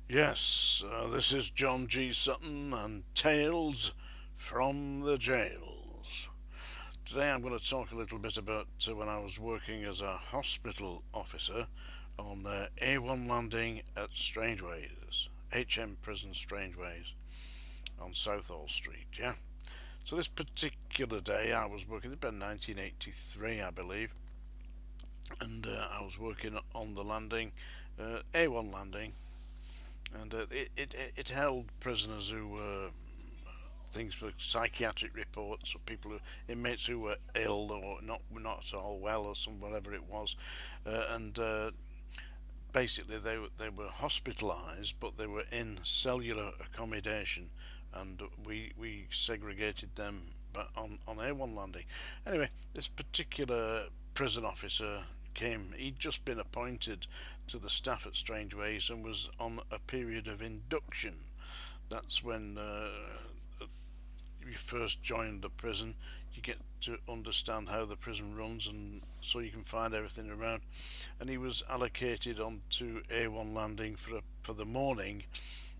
Yes, this is John G. Sutton and Tales from the Jails. Today I'm going to talk a little bit about when I was working as a hospital officer on A1 landing at Strangeways, HM Prison Strangeways on Southall Street, yeah? So this particular day I was working, about 1983 I believe, and I was working on the landing, A1 landing, and it held prisoners who were things for psychiatric reports of people who inmates who were ill or not at all well or some whatever it was, and basically they were hospitalised, but they were in cellular accommodation, and we segregated them on A1 landing. Anyway, this particular prison officer came. He'd just been appointed to the staff at Strangeways and was on a period of induction. That's when you first join the prison, you get to understand how the prison runs, and so you can find everything around. And he was allocated onto A1 landing for the morning,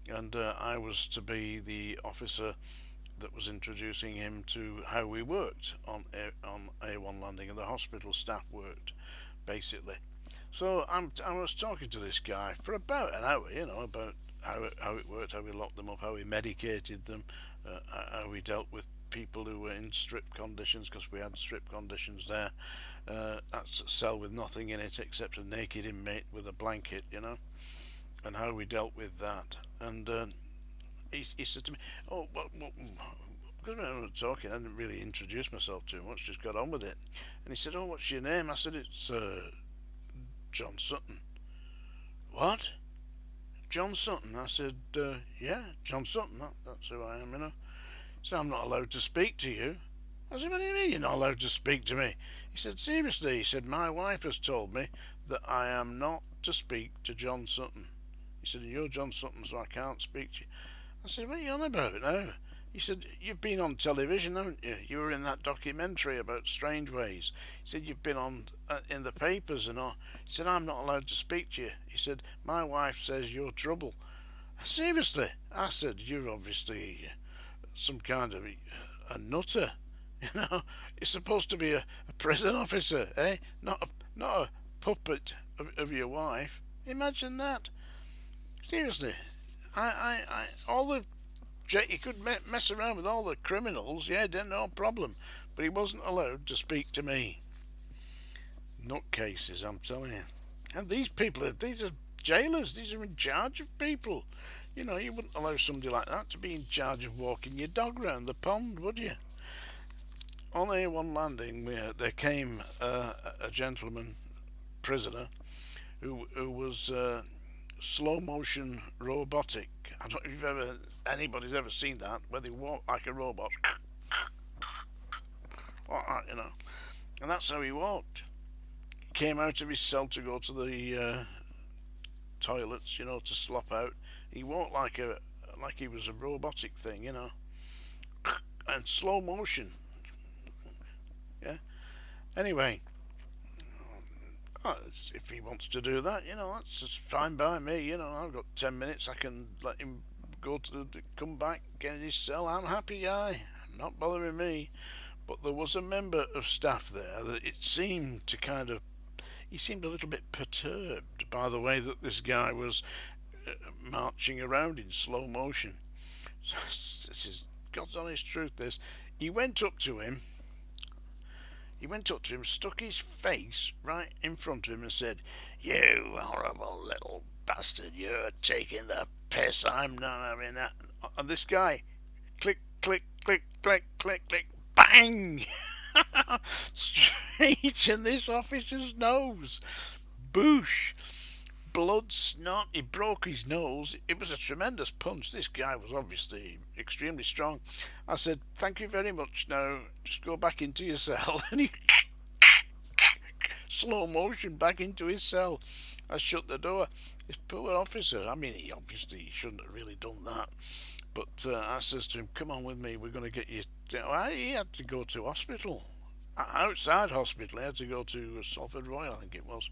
and I was to be the officer that was introducing him to how we worked on A1 landing and the hospital staff worked, basically. So I was talking to this guy for about an hour, about how it worked, how we locked them up, how we medicated them, how we dealt with people who were in strip conditions, because we had strip conditions there. That's a cell with nothing in it except a naked inmate with a blanket, and how we dealt with that. And he said to me, "Oh, because when we were talking, I didn't really introduce myself too much, just got on with it." And he said, "Oh, what's your name?" I said, "It's John Sutton." "What? John Sutton?" I said, "Yeah, John Sutton, that's who I am." So I'm not allowed to speak to you. I said, "What do you mean you're not allowed to speak to me?" He said, "Seriously," he said, "my wife has told me that I am not to speak to John Sutton." He said, "You're John Sutton, so I can't speak to you." I said, "What are you on about now?" He said, "You've been on television, haven't you? You were in that documentary about Strangeways." He said, "You've been on in the papers and all." He said, "I'm not allowed to speak to you." He said, "My wife says you're trouble." "Seriously?" I said, "You're obviously some kind of a nutter. You're supposed to be a prison officer, eh? Not a puppet of your wife. Imagine that. Seriously, all the he could mess around with all the criminals, yeah, no problem, but he wasn't allowed to speak to me. Nutcases, I'm telling you. And these are jailers. These are in charge of people. You wouldn't allow somebody like that to be in charge of walking your dog round the pond, would you? On A1 landing, there came a gentleman prisoner who was slow motion robotic. I don't know if anybody's ever seen that, where they walk like a robot, like that. And that's how he walked. He came out of his cell to go to the toilets, to slop out. He walked like he was a robotic thing, and slow motion. Yeah. Anyway, if he wants to do that, that's just fine by me. I've got 10 minutes. I can let him come back, get in his cell. I'm happy guy. Not bothering me. But there was a member of staff there that it seemed to he seemed a little bit perturbed by the way that this guy was marching around in slow motion. This is God's honest truth. This. He went up to him. Stuck his face right in front of him, and said, "You horrible little bastard! You're taking the piss. I'm not having that." And this guy, click, click, click, click, click, click, bang! Straight in this officer's nose. Boosh! Blood, snot. He broke his nose. It was a tremendous punch. This guy was obviously extremely strong. I said, "Thank you very much. Now just go back into your cell." And he slow motion back into his cell. I shut the door. This poor officer. I mean, he obviously shouldn't have really done that. But I says to him, "Come on with me. We're going to get you." He had to go to hospital. Outside hospital, he had to go to Salford Royal, I think it was.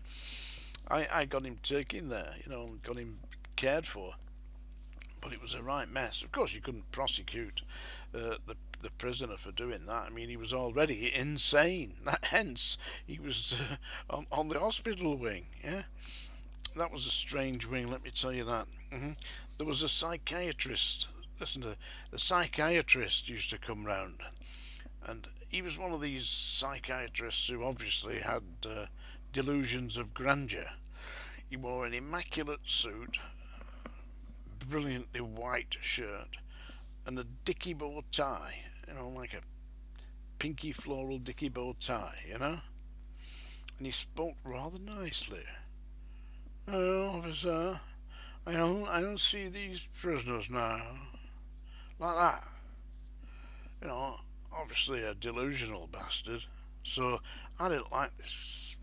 I got him taken there, and got him cared for. but it was a right mess. Of course, you couldn't prosecute the prisoner for doing that. I mean, he was already insane. Hence, he was on the hospital wing. Yeah, that was a strange wing. Let me tell you that. There was a psychiatrist. Listen to the psychiatrist used to come round, and he was one of these psychiatrists who obviously had delusions of grandeur. He wore an immaculate suit, brilliantly white shirt, and a dicky bow tie, like a pinky floral dicky bow tie. And he spoke rather nicely. "Oh, officer, I don't see these prisoners now." Like that. Obviously a delusional bastard. So I didn't like this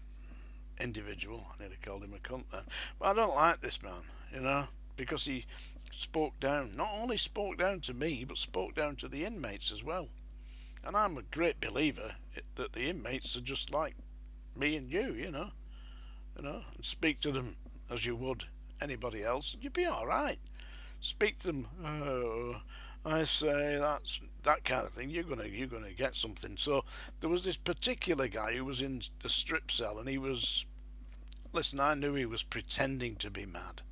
individual. I nearly called him a cunt then. But I don't like this man, because he spoke down. Not only spoke down to me, but spoke down to the inmates as well. And I'm a great believer that the inmates are just like me and and speak to them as you would anybody else, and you'd be all right. Speak to them. "Oh, I say that kind of thing. You're gonna get something." So there was this particular guy who was in the strip cell, and he was. Listen, I knew he was pretending to be mad.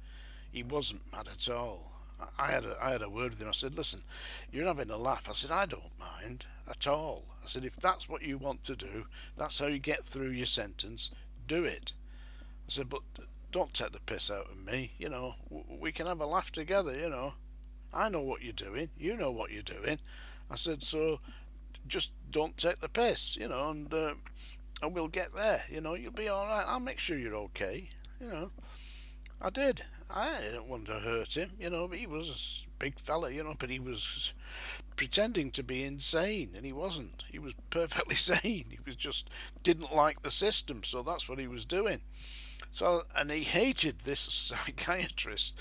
He wasn't mad at all. I had a word with him. I said, "Listen, you're having a laugh." I said, "I don't mind at all." I said, "If that's what you want to do, that's how you get through your sentence, do it." I said, "But don't take the piss out of me. We can have a laugh together. I know what you're doing. You know what you're doing." I said, "So just don't take the piss, and we'll get there. You'll be all right. I'll make sure you're okay. I did. I didn't want to hurt him, but he was a big fella, but he was pretending to be insane, and he wasn't. He was perfectly sane. He was just didn't like the system, so that's what he was doing. So, and he hated this psychiatrist,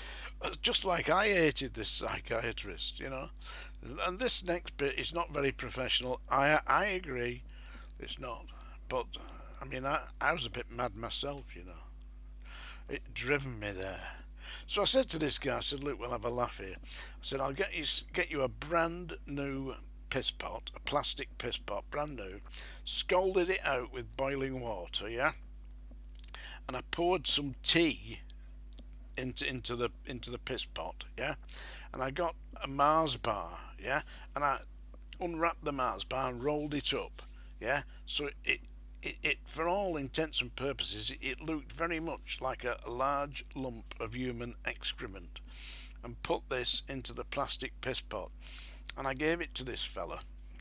just like I hated this psychiatrist. And this next bit is not very professional. I agree, it's not. But I mean, I was a bit mad myself. It driven me there. So I said to this guy, I said, "Look, we'll have a laugh here." I said, "I'll get you a brand new piss pot, a plastic piss pot, brand new. Scalded it out with boiling water, yeah. And I poured some tea into the piss pot, yeah. And I got a Mars bar, yeah. And I unwrapped the Mars bar and rolled it up, yeah. So it for all intents and purposes, it looked very much like a large lump of human excrement, and put this into the plastic piss pot, and I gave it to this fella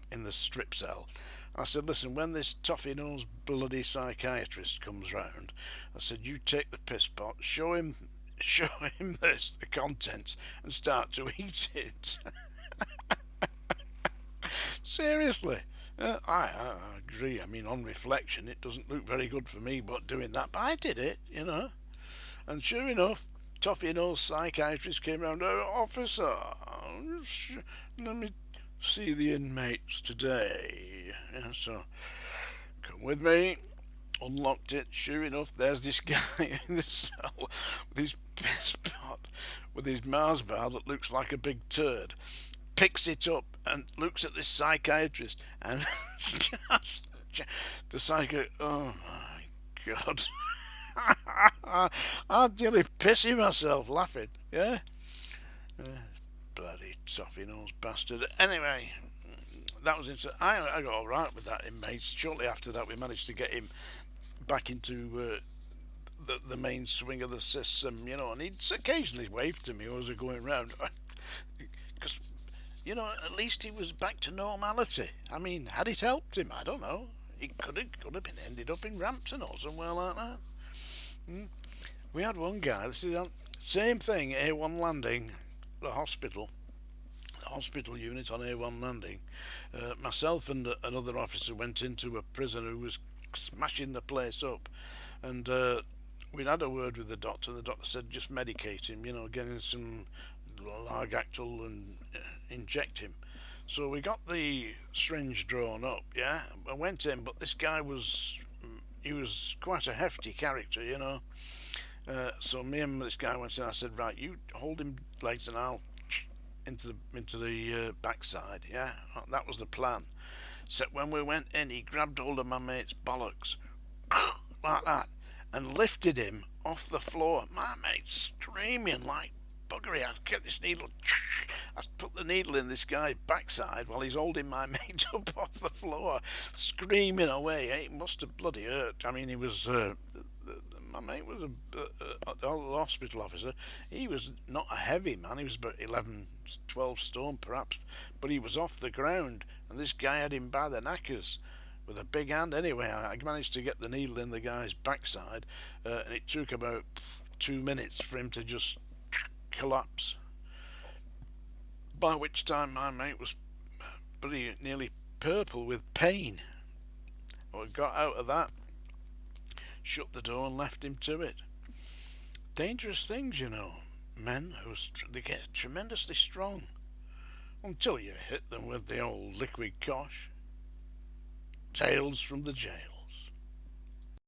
in the strip cell. I said, "Listen, when this toffee-nosed bloody psychiatrist comes round," I said, "you take the piss pot, show him the contents, and start to eat it." Seriously. I agree. I mean, on reflection, it doesn't look very good for me, but doing that. But I did it. And sure enough, toffee-nosed psychiatrist came round. "Oh, officer, let me see the inmates today." Yeah, so, come with me. Unlocked it. Sure enough, there's this guy in the cell with his piss pot, with his Mars bar that looks like a big turd. Picks it up and looks at this psychiatrist, and the psychiatrist. Oh my god! I'm nearly pissing myself laughing. Yeah, bloody toffee-nosed bastard. Anyway, that was insane. I got all right with that inmate. Shortly after that, we managed to get him back into the main swing of the system, and he'd occasionally wave to me as we were going round, because at least he was back to normality. I mean, had it helped him? I don't know. He could have been ended up in Rampton or somewhere like that. We had one guy. This is same thing. A1 landing, the hospital unit on A1 landing. Myself and another officer went into a prisoner who was smashing the place up, and we'd had a word with the doctor. The doctor said just medicate him, getting some Largactil and inject him. So we got the syringe drawn up, yeah. I went in, but this guy was quite a hefty character. So me and this guy went in. I said, "Right, you hold him legs, and I'll into the backside. Yeah, that was the plan. So when we went in, he grabbed hold of my mate's bollocks like that and lifted him off the floor. My mate's screaming like buggery. I get this needle. I put the needle in this guy's backside while he's holding my mate up off the floor, screaming away. It must have bloody hurt. I mean, he was. My mate was the hospital officer. He was not a heavy man. He was about 11, 12 stone perhaps, but he was off the ground, and this guy had him by the knackers with a big hand. Anyway, I managed to get the needle in the guy's backside, and it took about 2 minutes for him to just collapse. By which time my mate was pretty nearly purple with pain. I got out of that, shut the door and left him to it. Dangerous things, you know. Men they get tremendously strong until you hit them with the old liquid cosh. Tales from the jail.